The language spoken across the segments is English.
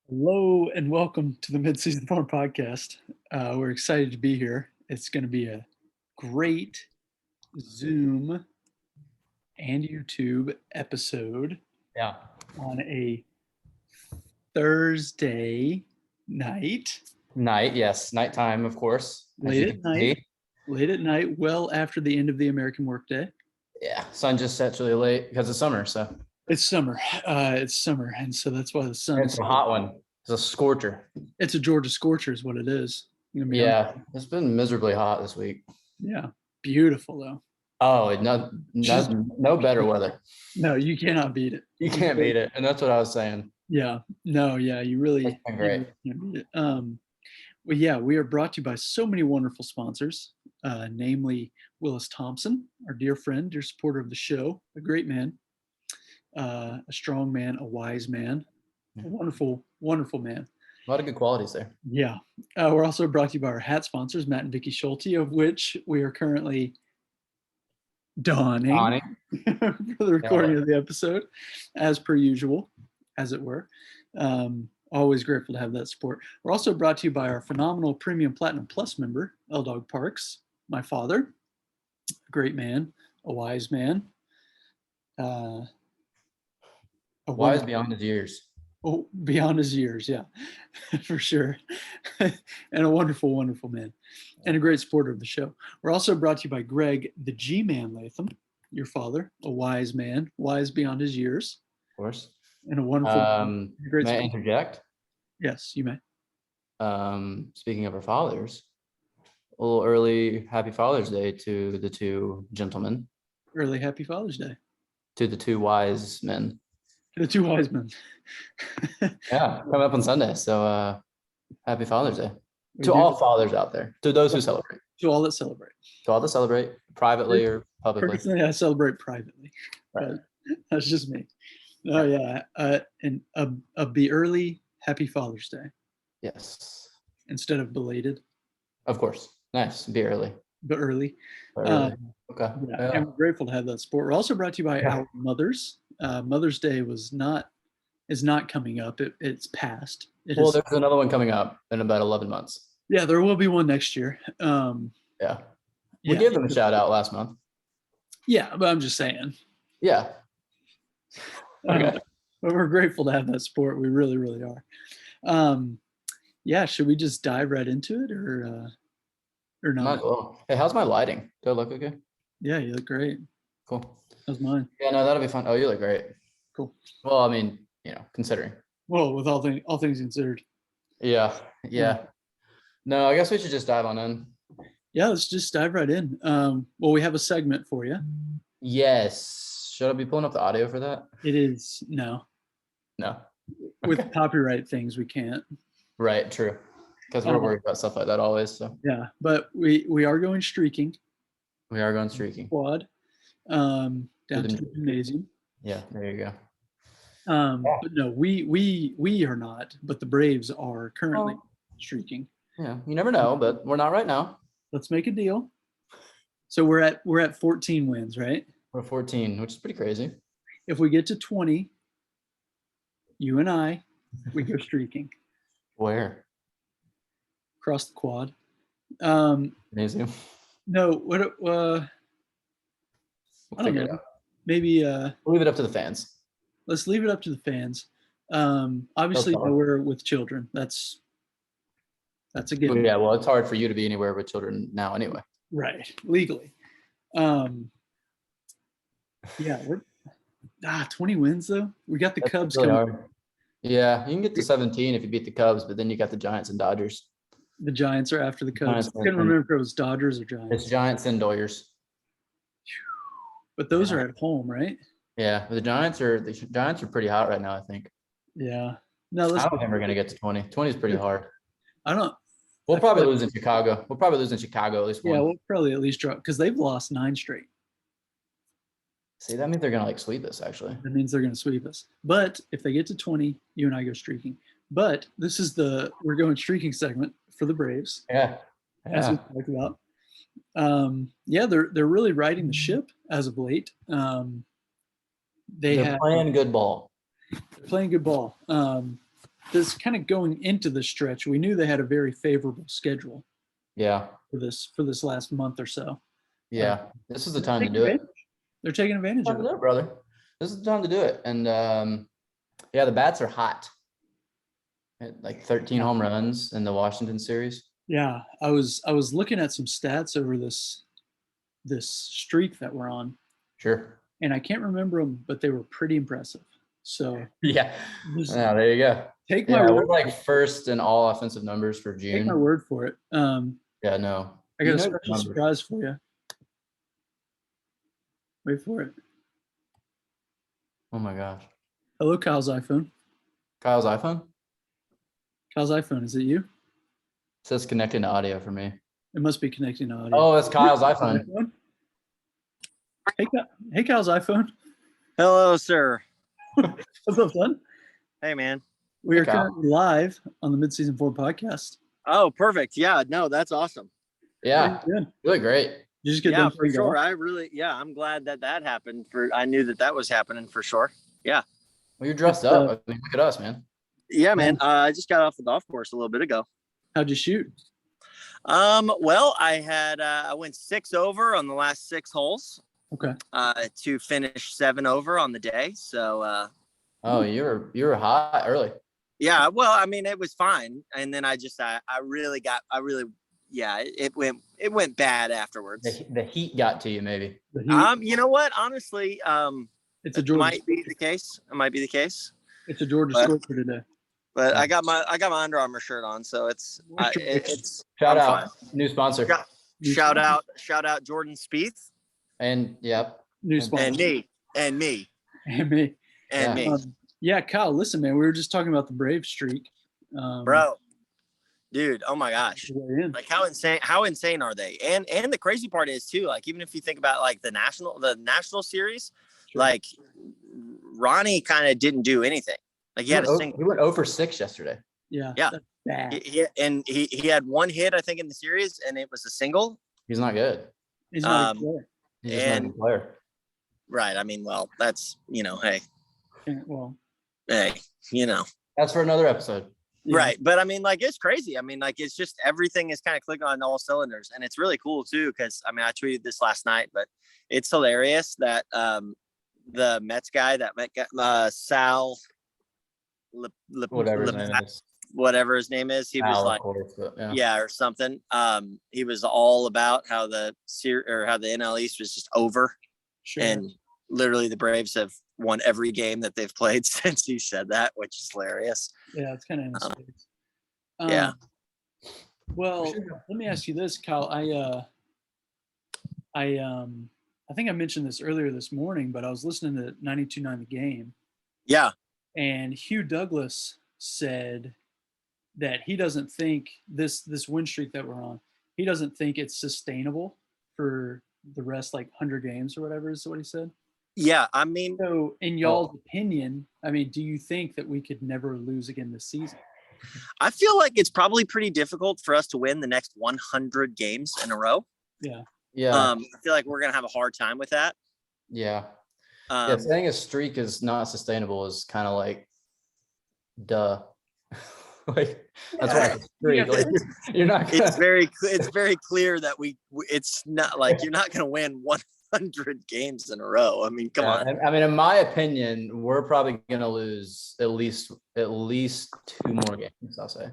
Hello and welcome to the Midseason Farm Podcast. We're excited to be here. It's going to be a great Zoom and YouTube episode Yeah. on a Thursday night. Yes. Nighttime, of course. Late at night, well after the end of the American workday. Yeah. Sun just sets really late because it's summer. So it's summer. And so that's why the sun. It's a hot one. It's a scorcher. It's a Georgia scorcher is what it is. Yeah. It's been miserably hot this week. Yeah. Beautiful though. Oh, no better weather. No, you cannot beat it. You can't beat it. And that's what I was saying. Yeah. No, yeah, you really Great. can't beat it. Well, yeah, we are brought to you by so many wonderful sponsors, namely Willis Thompson, our dear friend, dear supporter of the show, a great man, a strong man, a wise man, a wonderful, wonderful man. A lot of good qualities there. Yeah. We're also brought to you by our hat sponsors, Matt and Vicky Schulte, of which we are currently donning for the recording of the episode, as per usual, as it were. Always grateful to have that support. We're also brought to you by our phenomenal Premium Platinum Plus member, L-Dog Parks, my father, a great man, a wise man. Wise beyond his years. Oh, beyond his years, yeah, for sure. And a wonderful, wonderful man. And a great supporter of the show. We're also brought to you by Greg, the G-Man Latham, your father, a wise man, wise beyond his years. Of course. And a wonderful, great. May I interject? Yes, you may. Speaking of our fathers, a little early Happy Father's Day to the two gentlemen. Early Happy Father's Day. To the two wise men. The two wise men. Yeah, coming up on Sunday. So Happy Father's Day. To all fathers out there. To those who celebrate. To all that celebrate. To all that celebrate, privately or publicly. Personally, I celebrate privately. Right. That's just me. Oh, yeah. And a be early Happy Father's Day. Yes. Instead of belated. Of course. Nice. Be early. But early. Okay. Yeah. And we're grateful to have that support. We're also brought to you by our mothers. Mother's Day is not coming up. It's past. There's another one coming up in about 11 months. Yeah, there will be one next year. We gave them a shout out last month. Yeah, but I'm just saying. Yeah. Okay. But we're grateful to have that support. We really, really are. Yeah, should we just dive right into it or not? Well. Hey, how's my lighting? Do I look okay? Yeah, you look great. Cool. How's mine? Yeah, no, that'll be fun. Oh, you look great. Cool. Well, I mean, considering. Well, with all things considered. Yeah. No, I guess we should just dive on in. Yeah, let's just dive right in. Well, we have a segment for you. Yes. Should I be pulling up the audio for that? It is no. With copyright things, we can't. Right. True. Because we're worried about stuff like that always. So yeah, but we are going streaking. We are going streaking. Quad. Down to the gymnasium. Yeah, there you go. But no, we are not. But the Braves are currently streaking. Yeah, you never know, but we're not right now. Let's make a deal. So we're at 14 wins, right? We're 14, which is pretty crazy. If we get to 20, you and I, we go streaking. Where? Across the quad. Gymnasium. No, what? We'll I don't know. Maybe we'll leave it up to the fans. Let's leave it up to the fans. Obviously, nowhere with children. That's a given. Yeah, well, it's hard for you to be anywhere with children now, anyway. Right, legally. Yeah, we're 20 wins though. We got the Cubs really coming. Hard. Yeah, you can get to 17 if you beat the Cubs, but then you got the Giants and Dodgers. The Giants are after the Cubs. I couldn't remember if it was Dodgers or Giants. It's Giants and Doyers. But those are at home, right? Yeah, the Giants are pretty hot right now, I think. Yeah. No, I don't think we're gonna get to 20. 20 is pretty hard. We'll probably lose in Chicago. We'll probably lose in Chicago at least one. Yeah, we'll probably at least drop because they've lost 9 straight. See, that means they're gonna sweep us. Actually, that means they're gonna sweep us. But if they get to 20, you and I go streaking. But this is we're going streaking segment for the Braves. Yeah. As we talked about. They're really riding the ship as of late. They're playing good ball. They're playing good ball. this kind of going into the stretch, we knew they had a very favorable schedule Yeah. for this last month or so. Yeah. This is the time to do it. They're taking advantage of it, brother. This is the time to do it. And yeah, the bats are hot. Like 13 home runs in the Washington series. Yeah, I was looking at some stats over this streak that we're on, Sure. and I can't remember them, but they were pretty impressive. So yeah, there you go. Take my we're word. like first in all offensive numbers for June. Take my word for it. Yeah, no. I got a special surprise for you. Wait for it. Oh my gosh. Hello, Kyle's iPhone. Kyle's iPhone? Kyle's iPhone, is it you? It says connecting to audio for me. It must be connecting to audio. Oh, it's Kyle's iPhone. Hey, Kyle's iPhone. Hello, sir. What's up, son? Hey, man. We are currently live on the Midseason 4 podcast. Oh, perfect. Yeah, no, that's awesome. Yeah, really great. You just get yeah, for sure. I'm glad that happened. I knew that was happening for sure. Yeah. Well, you're dressed up. I mean, look at us, man. Yeah, man. I just got off the golf course a little bit ago. How'd you shoot? Well, I went 6 over on the last 6 holes. Okay. To finish 7 over on the day. So. Oh, you were hot early. Yeah. Well, I mean, it was fine, and then it went bad afterwards. The heat got to you, maybe. You know what? Honestly, it's a Georgia. It might be the case. It's a Georgia score for today. But I got my Under Armour shirt on, so it's shout out new sponsor. Shout out Jordan Spieth. And new sponsor. And me. Yeah, Kyle. Listen, man, we were just talking about the Brave streak, bro. Dude, oh my gosh! Like how insane are they? And the crazy part is too, like even if you think about like the national series, sure. Like Ronnie kind of didn't do anything. Like he had a single. He went 0 for 6 yesterday. Yeah. He had 1 hit, I think, in the series, and it was a single. He's not good. He's not a player. He's just not a good player. Right. I mean, well, that's hey. Well. Hey, that's for another episode. Yeah. Right. But I mean, like, it's crazy. I mean, like, it's just everything is kind of clicking on all cylinders. And it's really cool, too, because I mean, I tweeted this last night, but it's hilarious that the Mets guy, Sal, whatever his name is, he was like, or something. He was all about how the NL East was just over. Sure. And literally the Braves have won every game that they've played since he said that, which is hilarious. Yeah, it's kind of in his face. Yeah. Well, let me ask you this, Kyle. I think I mentioned this earlier this morning, but I was listening to 92.9 The Game. Yeah. And Hugh Douglas said that he doesn't think this win streak that we're on, he doesn't think it's sustainable for the rest, like 100 games or whatever is what he said. Yeah, I mean, so in y'all's opinion, I mean, do you think that we could never lose again this season? I feel like it's probably pretty difficult for us to win the next 100 games in a row. Yeah. I feel like we're gonna have a hard time with that. Yeah. Saying a streak is not sustainable is kind of like, duh. Like that's why it's a streak. Like, you're not. It's very clear that it's not like you're not gonna win 100 games in a row. I mean, come on. I mean, in my opinion, we're probably going to lose at least 2 more games, I'll say.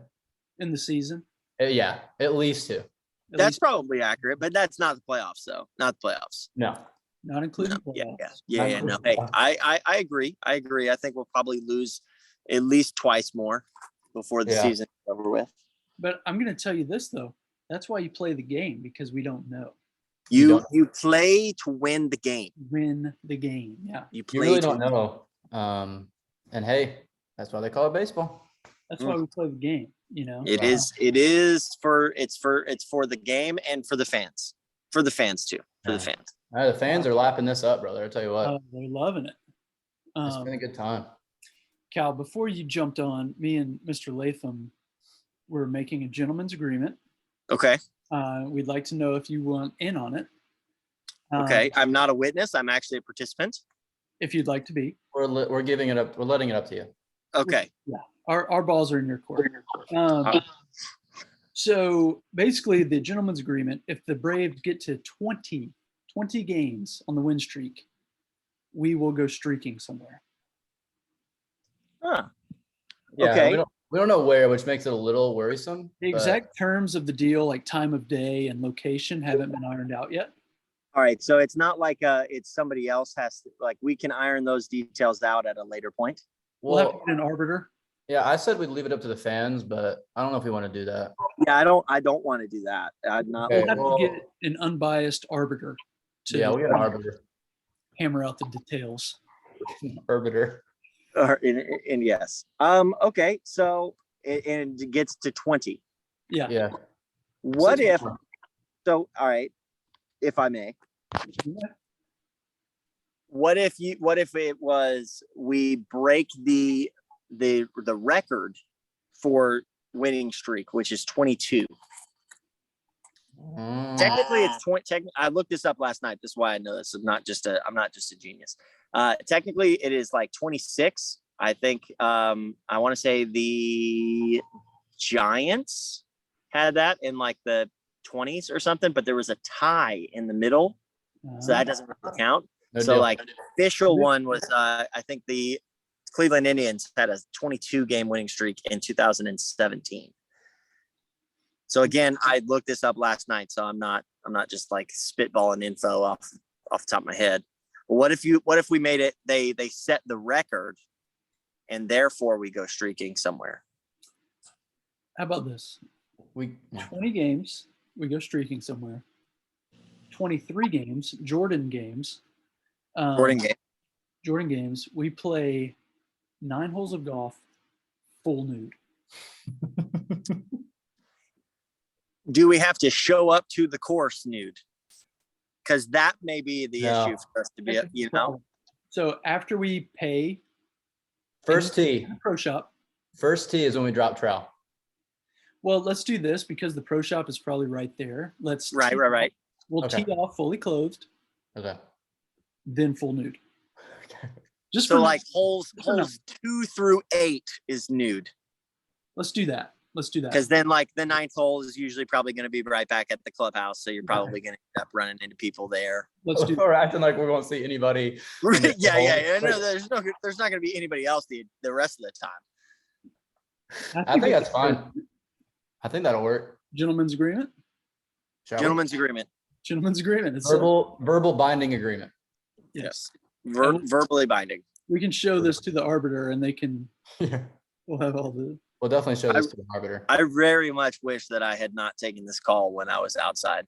In the season? Yeah, at least 2. That's probably accurate, but that's not the playoffs, though. Not the playoffs. No. Not including playoffs. Yeah. No. Hey, I agree. I think we'll probably lose at least twice more before the season is over with. But I'm going to tell you this, though. That's why you play the game, because we don't know. You play to win the game. Win the game, yeah. You really don't know. And hey, that's why they call it baseball. That's why we play the game, It is for the game and for the fans. For the fans too. For the fans. The fans are lapping this up, brother. I'll tell you what. They're loving it. It's been a good time. Cal, before you jumped on, me and Mr. Latham were making a gentleman's agreement. Okay. We'd like to know if you want in on it. Okay. I'm not a witness. I'm actually a participant. If you'd like to be. We're giving it up. We're letting it up to you. Okay. Yeah, our balls are in your court. So basically, the gentleman's agreement, if the Braves get to 20 games on the win streak, we will go streaking somewhere. Huh. Yeah, Okay. we don't know where, which makes it a little worrisome. The exact terms of the deal, like time of day and location, haven't been ironed out yet. All right. So it's not like it's somebody else has to, like, we can iron those details out at a later point. We'll have to get an arbiter. Yeah, I said we'd leave it up to the fans, but I don't know if we want to do that. Yeah, I don't want to do that. I'm not. Okay, We'll have to get an unbiased arbiter to we got an arbiter. hammer out the details. Arbiter. And yes. Okay. So and it gets to 20. Yeah. Yeah. What if? So all right, if I may. Yeah. What if it was we break the record for winning streak, which is 22. Technically, it's 20. I looked this up last night. This is why I know this. I'm not just a genius. Technically, it is like 26. I think I want to say the Giants had that in like the 20s or something, but there was a tie in the middle, so that doesn't really count. Like official one was I think the Cleveland Indians had a 22 game winning streak in 2017. So again, I looked this up last night, so I'm not just like spitballing info off the top of my head. But what if we made it, they set the record and therefore we go streaking somewhere? How about this? 20 games, we go streaking somewhere. 23 games, Jordan games. Jordan games, we play 9 holes of golf, full nude. Do we have to show up to the course nude? Because that may be the issue for us to be, So after we pay first tee, pro shop. First tee is when we drop trowel. Well, let's do this because the pro shop is probably right there. Let's right. We'll tee off fully clothed. Okay. Then full nude. Okay. Just so like holes 2 through 8 is nude. Let's do that. Because then like the 9th hole is usually probably going to be right back at the clubhouse. So you're probably going to end up running into people there. Let's do We're acting like we're going to see anybody. Yeah. No, there's not going to be anybody else the rest of the time. I think that's fine. I think that'll work. Gentleman's agreement. Gentleman's agreement. It's verbal binding agreement. Yes. Verbally binding. We can show this to the arbiter and they can, we'll have all the. We'll definitely show this to the arbiter. I very much wish that I had not taken this call when I was outside.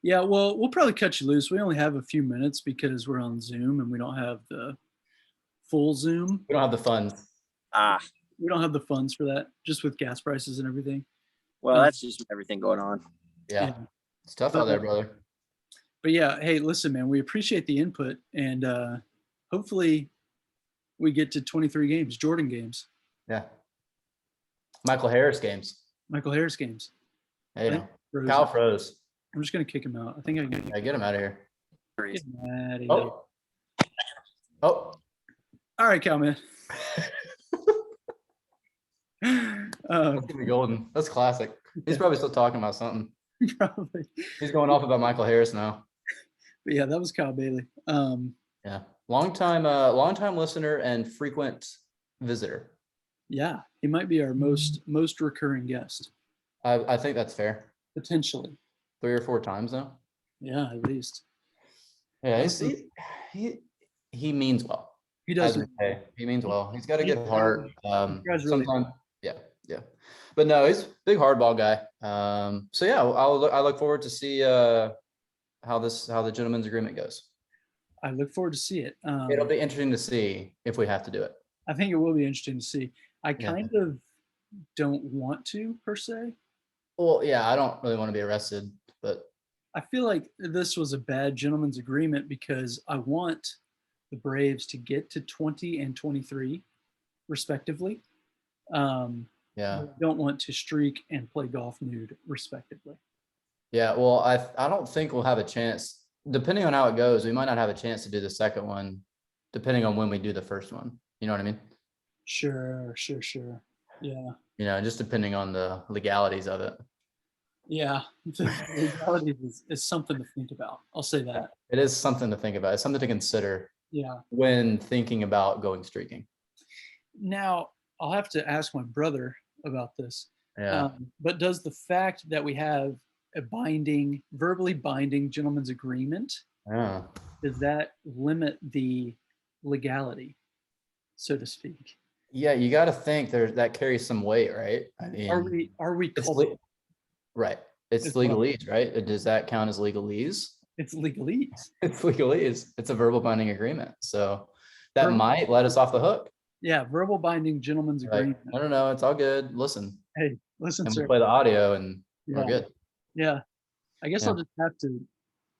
Yeah, well, we'll probably cut you loose. We only have a few minutes because we're on Zoom and we don't have the full Zoom. We don't have the funds. We don't have the funds for that, just with gas prices and everything. Well, that's just everything going on. Yeah. It's tough out there, brother. But yeah, hey, listen, man, we appreciate the input and hopefully we get to 23 games, Jordan games. Yeah. Michael Harris games. Hey, Kyle froze. I'm just going to kick him out. I think I can get him out of here. Get him out of here. Oh. All right, Cal, man. That's gonna be golden. That's classic. He's probably still talking about something. Probably. He's going off about Michael Harris now. But yeah, that was Kyle Bailey. Yeah. Long time listener and frequent visitor. Yeah, he might be our most recurring guest. I think that's fair. Potentially. 3 or 4 times now. Yeah, at least. Yeah, he means well. He does. He means well. He's got a good heart. Sometimes, yeah. But no, he's a big hardball guy. So yeah, I look forward to see how the gentleman's agreement goes. I look forward to see it. It'll be interesting to see if we have to do it. I think it will be interesting to see. I kind of don't want to per se. Well, yeah, I don't really want to be arrested, but I feel like this was a bad gentleman's agreement because I want the Braves to get to 20 and 23 respectively. I don't want to streak and play golf nude respectively. Yeah, well, I don't think we'll have a chance. Depending on how it goes, we might not have a chance to do the second one, depending on when we do the first one. You know what I mean? Sure. Yeah. You know, just depending on the legalities of it. Yeah. The legality is something to think about. I'll say that. It is something to think about. It's something to consider. Yeah. When thinking about going streaking. Now, I'll have to ask my brother about this. Yeah. But does the fact that we have a verbally binding gentleman's agreement, does that limit the legality, so to speak? Yeah, you got to think that carries some weight, right? I mean, are we right? It's legalese, right? Does that count as legalese? It's legalese. It's legalese. It's a verbal binding agreement, so that might let us off the hook. Yeah, verbal binding gentleman's agreement. I don't know. It's all good. Listen. Hey, listen, and sir. We play the audio, and we're good. Yeah, I guess I'll just have to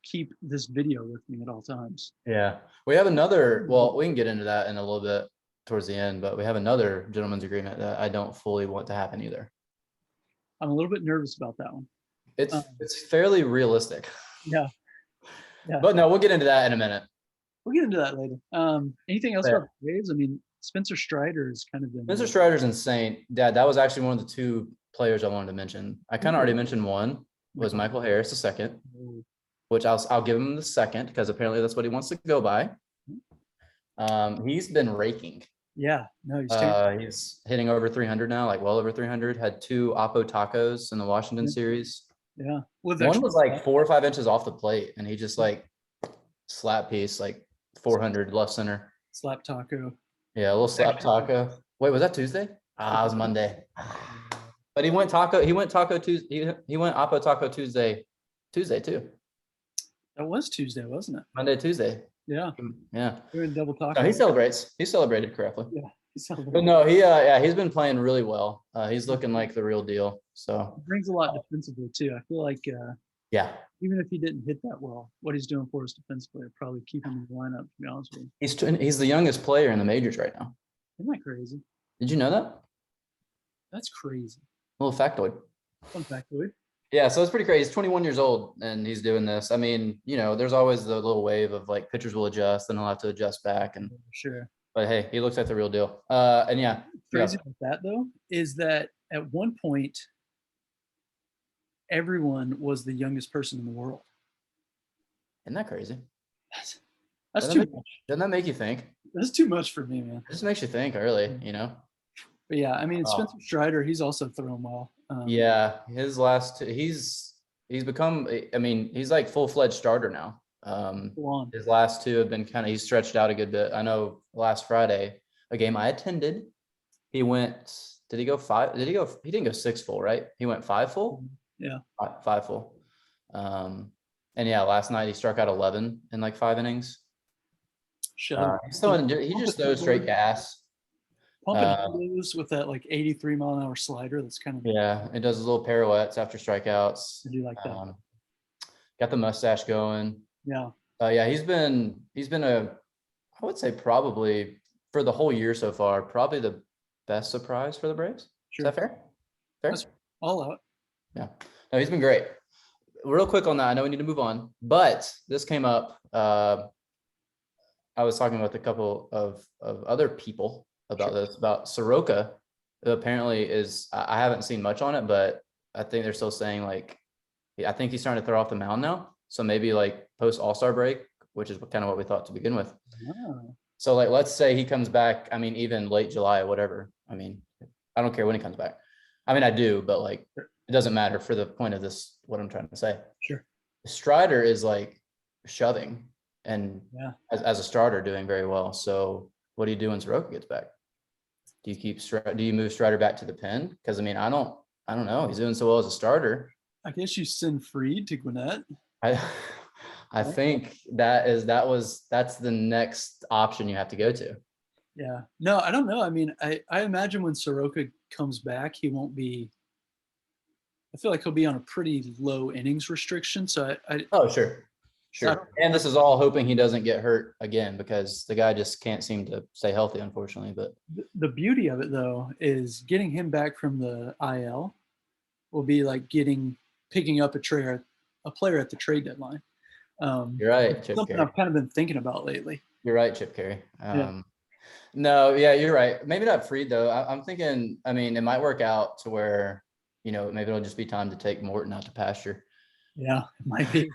keep this video with me at all times. Yeah, we have another. Well, we can get into that in a little bit towards the end, but we have another gentleman's agreement that I don't fully want to happen either. I'm a little bit nervous about that one. It's fairly realistic. Yeah. But no, we'll get into that in a minute. We'll get into that later. Anything else about the Braves? I mean, Spencer Strider has kind of been. Spencer Strider's insane. Dad, that was actually one of the two players I wanted to mention. I kind of already mentioned one was Michael Harris, the second, which I'll give him the second because apparently that's what he wants to go by. He's been raking. Yeah, no, he's hitting over 300 now, like well over 300. Had 2 Oppo tacos in the Washington series. Yeah, one was like 4 or 5 inches off the plate, and he just like slap piece like 400 left center. Slap taco. Yeah, a little slap taco. Wait, was that Tuesday? It was Monday. But he went taco Tuesday. He went Oppo taco Tuesday too. That was Tuesday, wasn't it? Monday, Tuesday. Yeah. Yeah. Doing double taco. No, he celebrates. He celebrated correctly. Yeah. But no, he's been playing really well. He's looking like the real deal. So it brings a lot defensively too. I feel like even if he didn't hit that well, what he's doing for us defensively will probably keep him in the lineup, to be honest with you. He's the youngest player in the majors right now. Isn't that crazy? Did you know that? That's crazy. A little factoid. Fun factoid. Yeah, so it's pretty crazy. He's 21 years old and he's doing this. I mean, you know, there's always the little wave of like pitchers will adjust and he'll have to adjust back. And sure. But hey, he looks like the real deal. And yeah. Crazy about that though is that at one point everyone was the youngest person in the world. Isn't that crazy? That's too much. Doesn't that make you think? That's too much for me, man. It just makes you think early, you know? But yeah, I mean, Spencer Strider, he's also thrown well. Yeah, his last two, he's become, I mean, he's like full-fledged starter now. His last two have been he's stretched out a good bit. I know last Friday, a game I attended, he went, did he go 5? He didn't go 6 full, right? He went 5 full? Yeah. 5 full. And yeah, last night he struck out 11 in like 5 innings. He just throws straight gas. Pumping with that like 83 mile an hour slider. That's kind of it does his little pirouettes after strikeouts. I do like that. Got the mustache going. Yeah. Yeah, he's been I would say probably for the whole year so far, probably the best surprise for the Braves. Sure. Is that fair? That's all out. Yeah. No, he's been great. Real quick on that, I know we need to move on, but this came up. I was talking with a couple of other people about this, about Soroka. Apparently I haven't seen much on it, but I think they're still saying like, I think he's starting to throw off the mound now. So maybe like post All-Star break, which is kind of what we thought to begin with. Oh. So like, let's say he comes back. I mean, even late July or whatever. I mean, I don't care when he comes back. I mean, I do, but like, it doesn't matter for the point of this, what I'm trying to say. Sure. Strider is like shoving and as a starter doing very well. So what do you do when Soroka gets back? Do you move Strider back to the pen? Because I mean, I don't know. He's doing so well as a starter. I guess you send Fried to Gwinnett. I think that's the next option you have to go to. Yeah. No, I don't know. I mean, I imagine when Soroka comes back, he won't be. I feel like he'll be on a pretty low innings restriction. So oh, sure. And this is all hoping he doesn't get hurt again because the guy just can't seem to stay healthy, unfortunately. But the beauty of it, though, is getting him back from the IL will be like picking up a player at the trade deadline. You're right, Chip something Carey. I've kind of been thinking about lately. You're right, Chip Carey. No, yeah, you're right. Maybe not Freed though. I'm thinking, I mean, it might work out to where, maybe it'll just be time to take Morton out to pasture. Yeah, it might be.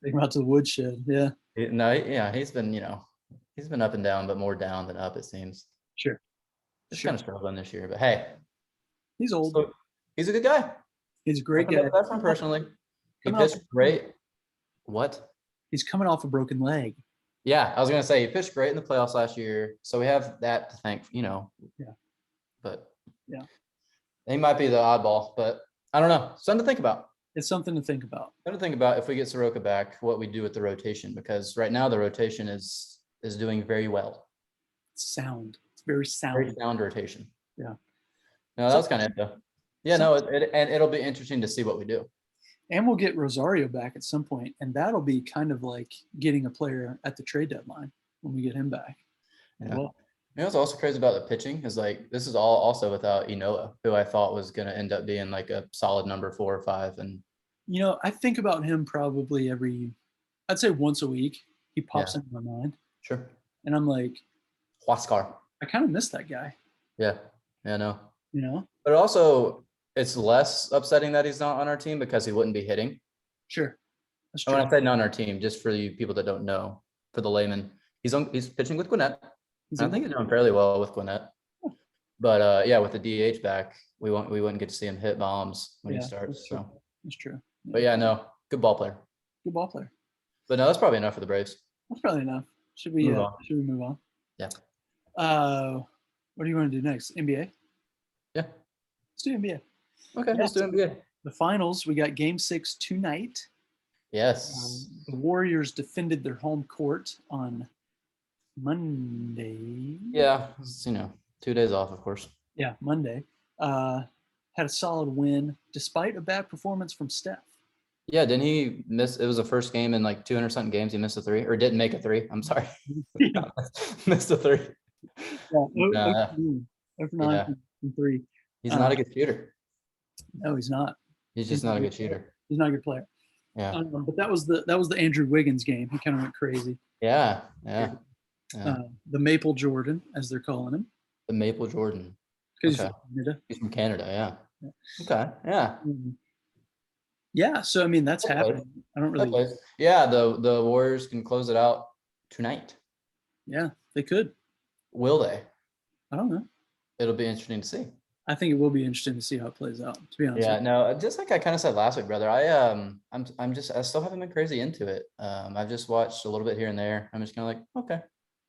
Take him out to the woodshed. Yeah. No, yeah, he's been up and down, but more down than up, it seems. Sure. Just kind of struggling this year, but hey, he's old. So, he's a good guy. He's a great guy. That's him personally. He pitched great. What? He's coming off a broken leg. Yeah, I was gonna say he pitched great in the playoffs last year, so we have that to thank. Yeah. But yeah, he might be the oddball, but I don't know. Something to think about. It's something to think about. Something to think about if we get Soroka back, what we do with the rotation, because right now the rotation is doing very well. It's sound. It's very sound. Very sound rotation. Yeah. No, that was kind of it though. Yeah, no, and it'll be interesting to see what we do. And we'll get Rosario back at some point, and that'll be kind of like getting a player at the trade deadline when we get him back. Yeah. Well, what's also crazy about the pitching is like this is all also without Inoa, who I thought was going to end up being like a solid number 4 or 5. And I think about him probably I'd say once a week. He pops into my mind. Sure. And I'm like, Huascar. I kind of miss that guy. Yeah. Yeah. No. But also, it's less upsetting that he's not on our team because he wouldn't be hitting. Sure. That's true. When I say not on our team, just for you people that don't know, for the layman, he's pitching with Gwinnett. I think he's doing fairly well with Gwinnett. But with the DH back, we wouldn't get to see him hit bombs when he starts. That's true. Yeah. But yeah, no, good ball player. Good ball player. But no, that's probably enough for the Braves. That's probably enough. Should we move on? Yeah. What do you want to do next? NBA? Yeah. Let's do NBA. Okay, let's do NBA. The finals, we got game 6 tonight. Yes. The Warriors defended their home court on Monday. Yeah, 2 days off, of course. Yeah, Monday. Had a solid win despite a bad performance from Steph. Yeah, didn't he miss? It was the first game in like 200-something games he missed a 3 or didn't make a 3. I'm sorry. Missed a 3. Yeah, over 9 from 3. He's not a good shooter. No, he's not. He's just not a good shooter. He's not a good player. Yeah. But that was the Andrew Wiggins game. He kind of went crazy. Yeah. The Maple Jordan, as they're calling him. The Maple Jordan. Okay. He's from Canada. Yeah. Okay. Yeah. Yeah. So I mean, that's happening. I don't really. Yeah. The Warriors can close it out tonight. Yeah, they could. Will they? I don't know. It'll be interesting to see. I think it will be interesting to see how it plays out, to be honest. Yeah, no, just like I kind of said last week, brother. I still haven't been crazy into it. I've just watched a little bit here and there. I'm just kind of like, okay,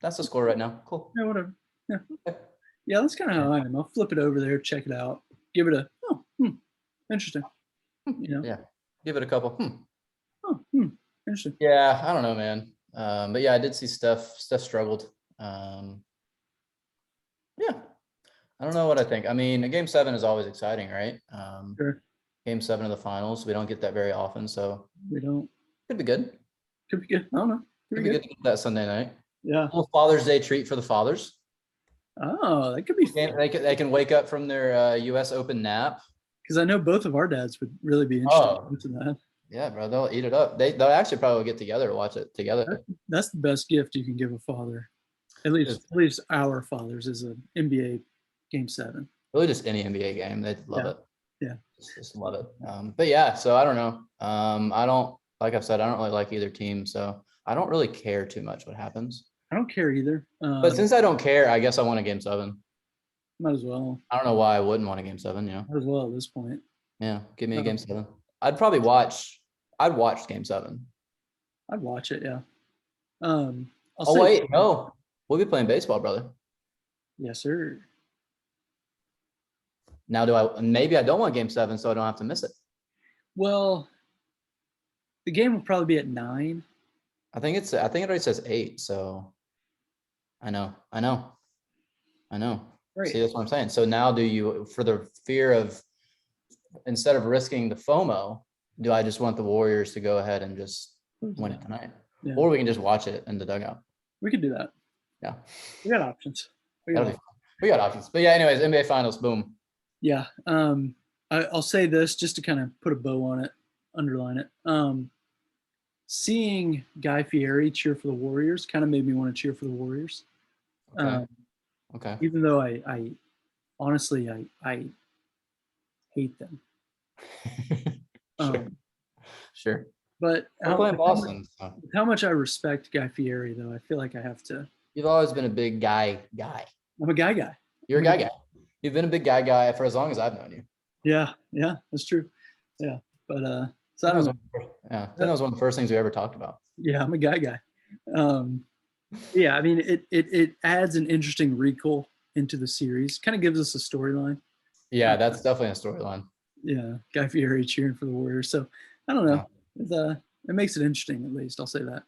that's the score right now. Cool. Yeah, whatever. Yeah. Okay. Yeah, that's kind of how I am. I'll flip it over there, check it out, give it a interesting. Yeah. Give it a couple. Interesting. Yeah, I don't know, man. But yeah, I did see Steph struggled. Yeah. I don't know what I think. I mean, Game 7 is always exciting, right? Sure. Game 7 of the finals. We don't get that very often, so we don't. Could be good. Could be good. I don't know. Could be good to get that Sunday night. Yeah. A little Father's Day treat for the fathers. Oh, that could be fun. They can wake up from their U.S. Open nap. Because I know both of our dads would really be interested in that. Yeah, bro, they'll eat it up. They'll actually probably get together to watch it together. That's the best gift you can give a father. At least our fathers is an NBA Game 7. Really, just any NBA game, they love it. Yeah, just love it. But yeah, so I don't know. I don't, like I've said, I don't really like either team, so I don't really care too much what happens. I don't care either. But since I don't care, I guess I want a Game 7. Might as well. I don't know why I wouldn't want a Game 7. Might as well at this point. Yeah, give me a Game 7. I'd watch Game 7. I'd watch it. Yeah. Wait, no, we'll be playing baseball, brother. Yes, sir. Now, maybe I don't want Game 7, so I don't have to miss it. Well, the game will probably be at 9. I think it already says 8. So, I know. Right. See, that's what I'm saying. So now, do you, for the fear of, instead of risking the FOMO, do I just want the Warriors to go ahead and just win it tonight, or we can just watch it in the dugout? We can do that. Yeah, we got options. We got options. But yeah, anyways, NBA Finals, boom. Yeah. I'll say this just to kind of put a bow on it, underline it. Seeing Guy Fieri cheer for the Warriors kind of made me want to cheer for the Warriors. Okay. Even though I honestly I hate them. Sure. But We're playing Boston. How much I respect Guy Fieri, though, I feel like I have to. You've always been a big guy. I'm a guy. You're a guy. You've been a big guy for as long as I've known you. Yeah, that's true. Yeah, but so I don't know. Yeah, I think that was one of the first things we ever talked about. Yeah, I'm a guy. Yeah, I mean, it adds an interesting wrinkle into the series. Kind of gives us a storyline. Yeah, that's definitely a storyline. Yeah, Guy Fieri cheering for the Warriors. So I don't know. It makes it interesting, at least. I'll say that.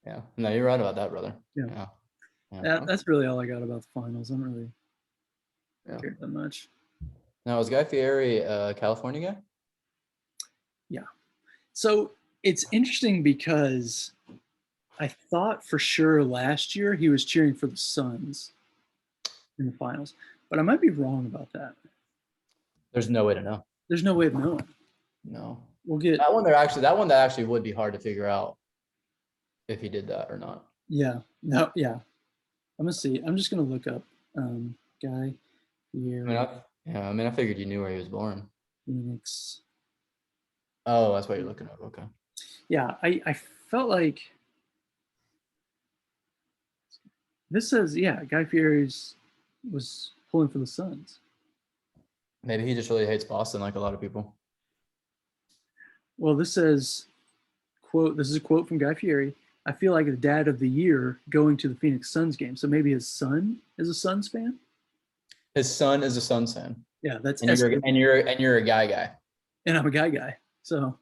Yeah, no, you're right about that, brother. Yeah. That's really all I got about the finals. I don't really care that much. Now, is Guy Fieri a California guy? Yeah. So it's interesting because I thought for sure last year he was cheering for the Suns in the finals, but I might be wrong about that. There's no way to know. There's no way of knowing. No. We'll get that one. That actually would be hard to figure out if he did that or not. Yeah. No. Yeah. I'm gonna see. I'm just gonna look up Guy Fieri. I mean, I figured you knew where he was born. Phoenix. Oh, that's what you're looking at. Okay. Yeah, I felt like this says Guy Fieri was pulling for the Suns. Maybe he just really hates Boston, like a lot of people. Well, this says, quote, this is a quote from Guy Fieri. I feel like the dad of the year going to the Phoenix Suns game. So maybe his son is a Suns fan? His son is a Suns fan. Yeah, that's and you're a guy. And I'm a guy. So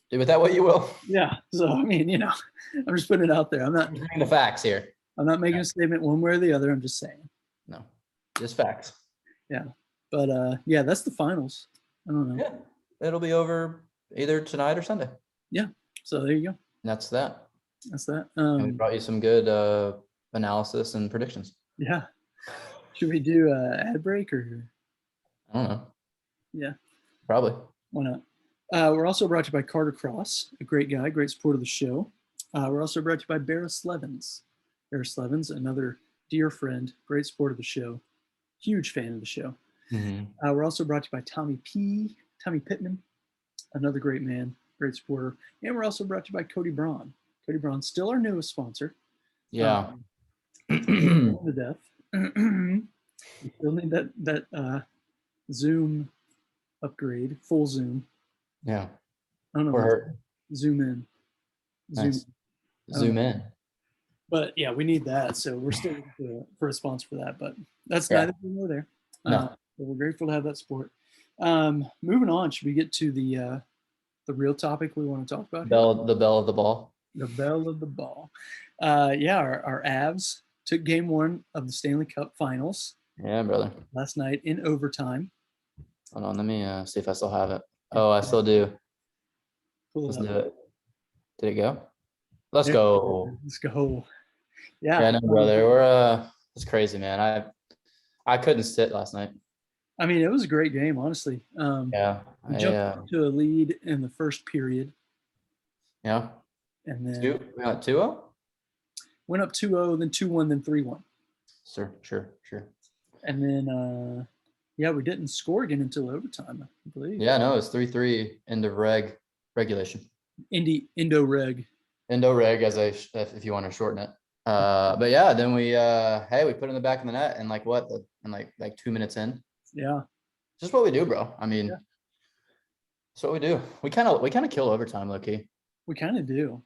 do with that what you will. Yeah. So I mean, I'm just putting it out there. I'm not bringing the facts here. I'm not making a statement one way or the other. I'm just saying. No. Just facts. Yeah. But that's the finals. I don't know. Yeah. It'll be over either tonight or Sunday. Yeah. So there you go. And that's that. And we brought you some good analysis and predictions. Yeah. Should we do an ad break or? I don't know. Yeah. Probably. Why not? We're also brought to you by Carter Cross, a great guy, great support of the show. We're also brought to you by Barris Levens. Barris Levens, another dear friend, great support of the show, huge fan of the show. Mm-hmm. We're also brought to you by Tommy Pittman, another great man, great supporter. And we're also brought to you by Cody Braun. Cody Braun, still our newest sponsor. Yeah. To death. We still need that Zoom upgrade, full Zoom. Yeah. I don't know. Zoom in. Nice. Zoom in. But yeah, we need that. So we're still for a sponsor for that. But that's neither here nor there. No. But we're grateful to have that support. Moving on, should we get to the real topic we want to talk about? The bell of the ball. The bell of the ball. Our Avs took game one of the Stanley Cup Finals. Yeah, brother. Last night in overtime. Hold on, let me see if I still have it. Oh, I still do. Let's do it. Did it go? Let's go. Let's go. Yeah. Yeah, no, brother. We're it's crazy, man. I couldn't sit last night. I mean, it was a great game, honestly. We jumped to a lead in the first period. Yeah. And then we got 2-0? Went up 2-0, then 2-1, then 3-1. Sure. And then we didn't score again until overtime, I believe. Yeah, no, it's 3-3 end of regulation. Indo-reg, if you want to shorten it. But yeah, then we put it in the back of the net and like 2 minutes in. Yeah. Just what we do, bro. I mean, that's what we do. We kind of kill overtime, low key. We kind of do.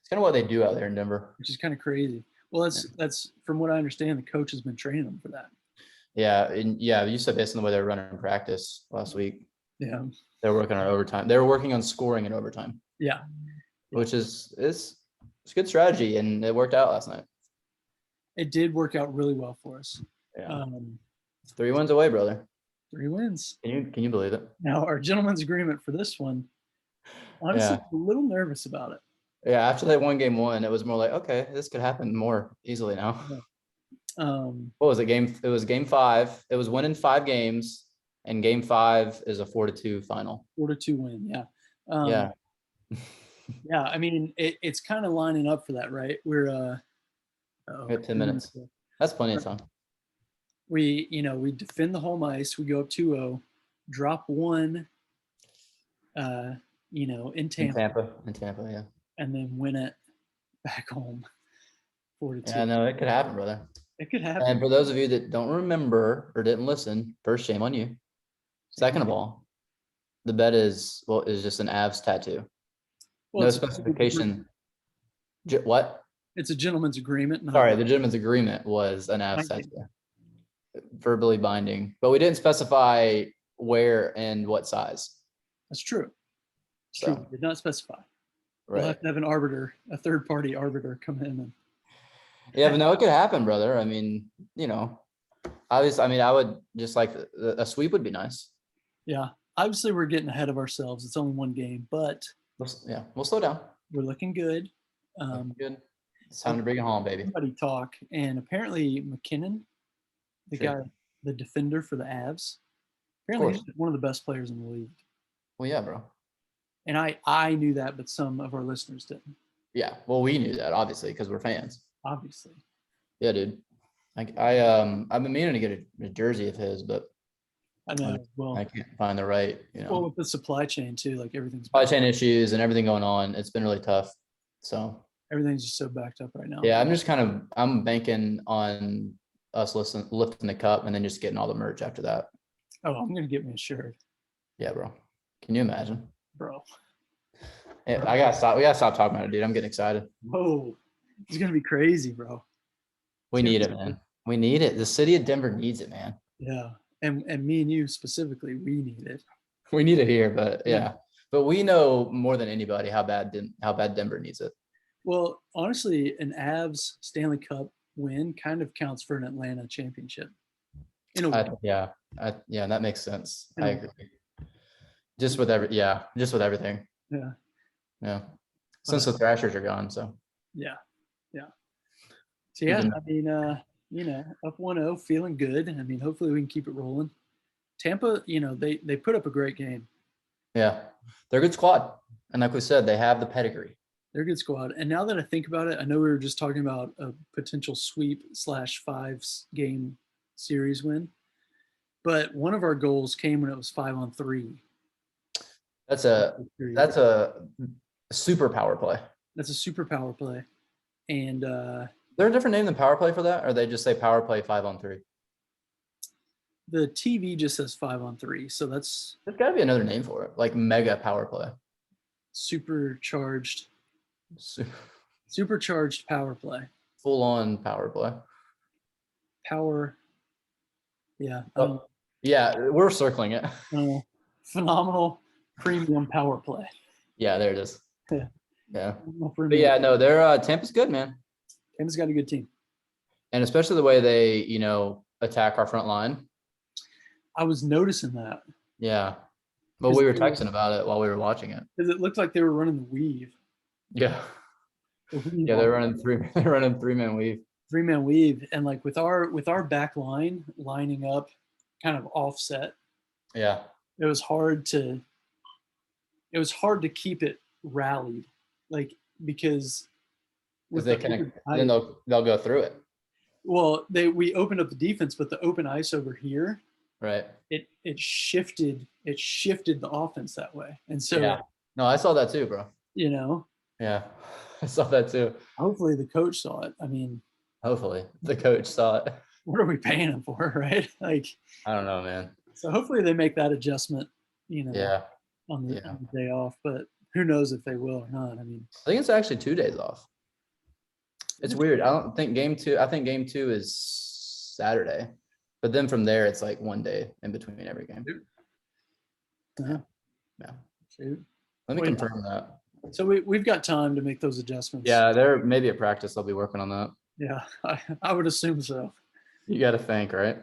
It's kind of what they do out there in Denver, which is kind of crazy. Well, that's from what I understand, the coach has been training them for that. Yeah, and you said based on the way they were running practice last week. Yeah, they're working on overtime. They were working on scoring in overtime. Yeah, which is it's a good strategy, and it worked out last night. It did work out really well for us. Yeah, 3 wins away, brother. 3 wins. Can you believe it? Now our gentleman's agreement for this one. Honestly, a little nervous about it. Yeah, after they won game one, it was more like, okay, this could happen more easily now. What was it? It was game 5. It was winning 5 games, and game 5 is a 4-2 final. 4-2 win, yeah. Yeah, I mean, it's kind of lining up for that, right? We're we got 10 minutes. That's plenty of time. We defend the home ice. We go up 2-0, drop one, in Tampa. In Tampa, yeah. And then win it back home 4-2. Yeah, no, it could happen, brother. It could happen. And for those of you that don't remember or didn't listen, first, shame on you. Second of all, the bet is just an Avs tattoo. Well, No specification. What? It's a gentleman's agreement. Sorry, the gentleman's agreement was an Avs tattoo. Verbally binding, but we didn't specify where and what size. That's true. So, True. Did not specify. Right. We'll have to have an arbiter, a third-party arbiter come in. And Yeah, but no, it could happen, brother. I mean, obviously, I would just like a sweep would be nice. Yeah, obviously we're getting ahead of ourselves. It's only one game, but we'll slow down. we're looking good. Good. It's time to bring it home, baby. Somebody talk, and apparently McKinnon, the guy, the defender for the Avs, apparently he's one of the best players in the league. Well, yeah, bro. And I knew that, but some of our listeners didn't. Yeah, well, we knew that obviously because we're fans. Obviously. Yeah, dude. I've been meaning to get a jersey of his, but I know. Well, I can't find the right. Well, with the supply chain too, like everything's supply chain issues and everything going on, it's been really tough. So everything's just so backed up right now. Yeah, I'm banking on us lifting the cup and then just getting all the merch after that. Oh, I'm gonna get me a shirt. Yeah, bro. Can you imagine? Bro. Yeah, we gotta stop talking about it, dude. I'm getting excited. Oh, it's gonna be crazy, bro. We need it, man. We need it. The city of Denver needs it, man. Yeah. And me and you specifically, we need it. We need it here, but yeah. But we know more than anybody how bad Denver needs it. Well, honestly, an Avs Stanley Cup win kind of counts for an Atlanta championship. In a way. Yeah, that makes sense. I agree. Just with everything. Yeah. Yeah. Since the Thrashers are gone, so. Yeah. So yeah, I mean, up 1-0, feeling good. I mean, hopefully we can keep it rolling. Tampa, they put up a great game. Yeah, they're a good squad, and like we said, they have the pedigree. They're a good squad. And now that I think about it, I know we were just talking about a potential sweep / 5-game series win, but one of our goals came when it was 5-on-3. That's a super power play. That's a super power play. And is there a different name than power play for that, or they just say power play 5-on-3? The TV just says 5-on-3, so there's got to be another name for it, like mega power play. Supercharged power play. Full on power play. Power. Yeah. Yeah, we're circling it. Phenomenal premium power play. Yeah, there it is. Yeah. Yeah. But yeah, no, they're Tampa's good, man. Tampa's got a good team. And especially the way they, attack our front line. I was noticing that. Yeah. But we were texting about it while we were watching it. Because it looked like they were running the weave. Yeah. Yeah, they're running three-man weave. 3-man weave. And like with our back line lining up kind of offset. Yeah. It was hard to keep it rallied. Like because they then they'll go through it. Well, we opened up the defense, but the open ice over here, right? It shifted the offense that way, and so yeah. No, I saw that too, bro. Yeah, I saw that too. Hopefully, the coach saw it. I mean, hopefully the coach saw it. What are we paying him for, right? Like, I don't know, man. So hopefully they make that adjustment. Yeah. On the day off, but who knows if they will or not? I mean, I think it's actually 2 days off. It's weird. I think game two is Saturday, but then from there it's like 1 day in between every game. Yeah. Shoot. Let me confirm that. So we've got time to make those adjustments. Yeah, there maybe at practice they'll be working on that. Yeah, I would assume so. You got to think, right?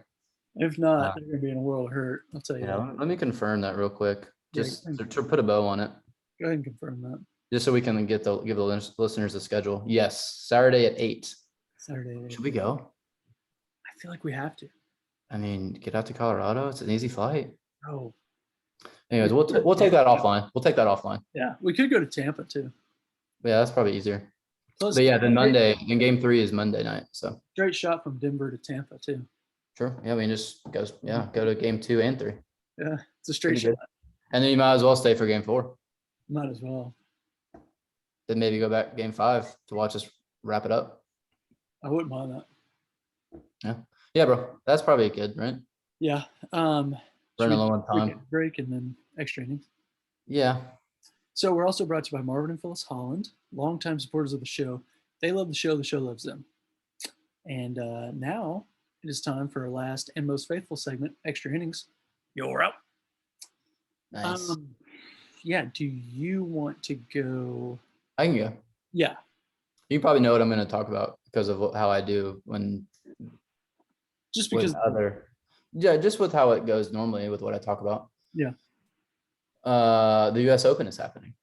If not, they're gonna be in a world of hurt. I'll tell you. Yeah, let me confirm that real quick. Just to put a bow on it. Go ahead and confirm that. Just so we can give the listeners the schedule. Yes, Saturday at 8. Saturday at 8. Should we go? I feel like we have to. I mean, get out to Colorado. It's an easy flight. Oh. Anyways, we'll take that offline. We'll take that offline. Yeah, we could go to Tampa too. Yeah, that's probably easier. But yeah, then Monday, and game 3 is Monday night. So straight shot from Denver to Tampa too. Sure. Yeah, I mean, just go to game 2 and 3. Yeah, it's a straight shot. And then you might as well stay for game 4. Might as well. Then maybe go back game 5 to watch us wrap it up. I wouldn't mind that. Yeah, bro. That's probably good, right? Yeah. Running low on time. Break and then extra innings. Yeah. So we're also brought to you by Marvin and Phyllis Holland, longtime supporters of the show. They love the show loves them. And now it is time for our last and most faithful segment, extra innings. You're out. Nice. Yeah. Do you want to go? I can go. Yeah. You probably know what I'm going to talk about because of how I do when. Just because. Just with how it goes normally with what I talk about. Yeah. The U.S. Open is happening.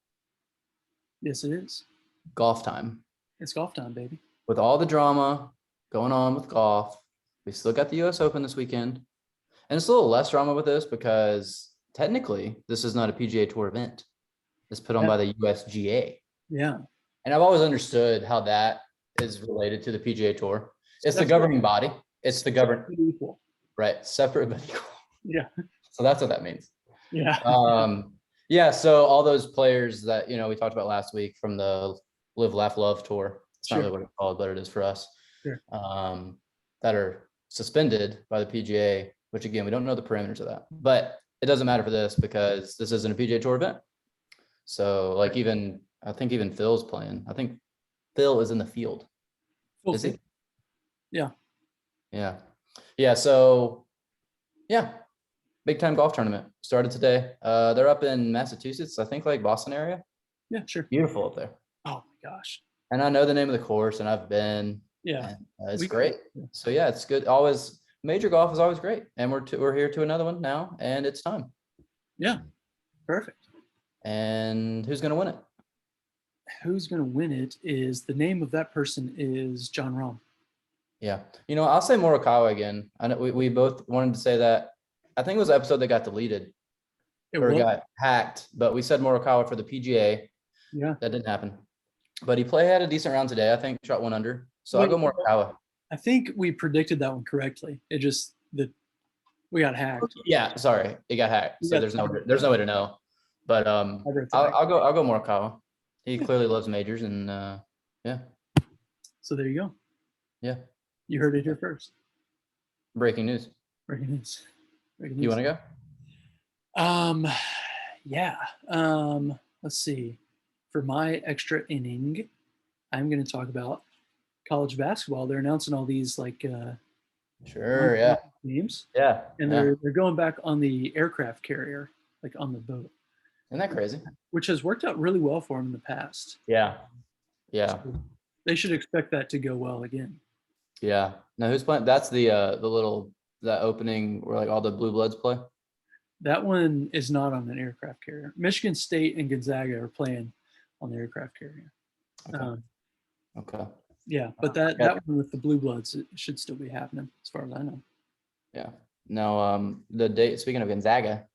Yes, it is. Golf time. It's golf time, baby. With all the drama going on with golf, we still got the U.S. Open this weekend. And it's a little less drama with this because technically this is not a PGA Tour event. It's put on by the USGA. Yeah. And I've always understood how that is related to the PGA Tour. It's the governing body. It's the governing. Equal. Right. Separate but equal. Yeah. So that's what that means. Yeah. Yeah. So all those players that, we talked about last week from the Live, Laugh, Love tour. It's not really what it's called, but it is for us. Sure. That are suspended by the PGA, which again, we don't know the parameters of that, but it doesn't matter for this because this isn't a PGA Tour event. So I think even Phil's playing. I think Phil is in the field. Is he? Yeah. Yeah. Yeah. So yeah. Big time golf tournament started today. They're up in Massachusetts, I think like Boston area. Yeah, sure. Beautiful up there. Oh my gosh. And I know the name of the course and I've been. Yeah. And, it's great. So yeah, it's good. Always major golf is always great. And we're here to another one now and it's time. Yeah. Perfect. And who's going to win it? Who's going to win it is the name of that person is John Rahm. Yeah. I'll say Morikawa again. I know we both wanted to say that. I think it was the episode that got deleted or got hacked, but we said Morikawa for the PGA. Yeah. That didn't happen. But he had a decent round today. I think shot 1 under. So I'll go Morikawa. I think we predicted that one correctly. It just that we got hacked. Yeah, sorry. It got hacked. So there's no way to know. But I'll go Morikawa. He clearly loves majors and yeah. So there you go. Yeah. You heard it here first. Breaking news. Breaking news. You want to go? Yeah. Let's see. For my extra inning, I'm going to talk about college basketball. They're announcing all these games. Yeah. And they're going back on the aircraft carrier, like on the boat. Isn't that crazy? Which has worked out really well for them in the past. Yeah. Yeah. So they should expect that to go well again. Yeah. Now who's playing? That's that opening where like all the blue bloods play. That one is not on an aircraft carrier. Michigan State and Gonzaga are playing on the aircraft carrier. Okay. Yeah, but that one with the blue bloods, it should still be happening as far as I know. Yeah. Now, speaking of Gonzaga,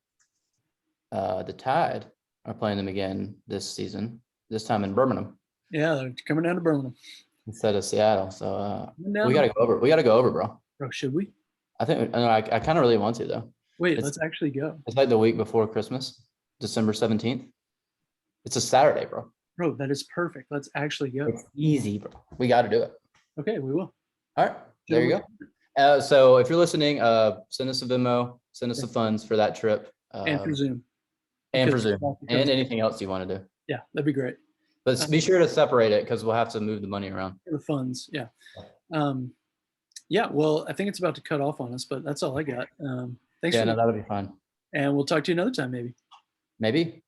the Tide are playing them again this season. This time in Birmingham. Yeah, they're coming down to Birmingham instead of Seattle. So we gotta go over. We gotta go over, bro. Bro, should we? I think I kind of really want to though. Wait, let's actually go. It's like the week before Christmas, December 17th. It's a Saturday, bro. Bro, that is perfect. Let's actually go. It's easy, bro. We got to do it. Okay, we will. All right, there you go. So if you're listening, send us a Venmo, send us some funds for that trip. And for Zoom. And for Zoom. And anything else you want to do. Yeah, that'd be great. But be sure to separate it because we'll have to move the money around. For the funds, yeah. Yeah, well, I think it's about to cut off on us, but that's all I got. Thanks. Yeah, no, that'll be fine. And we'll talk to you another time, maybe. Maybe.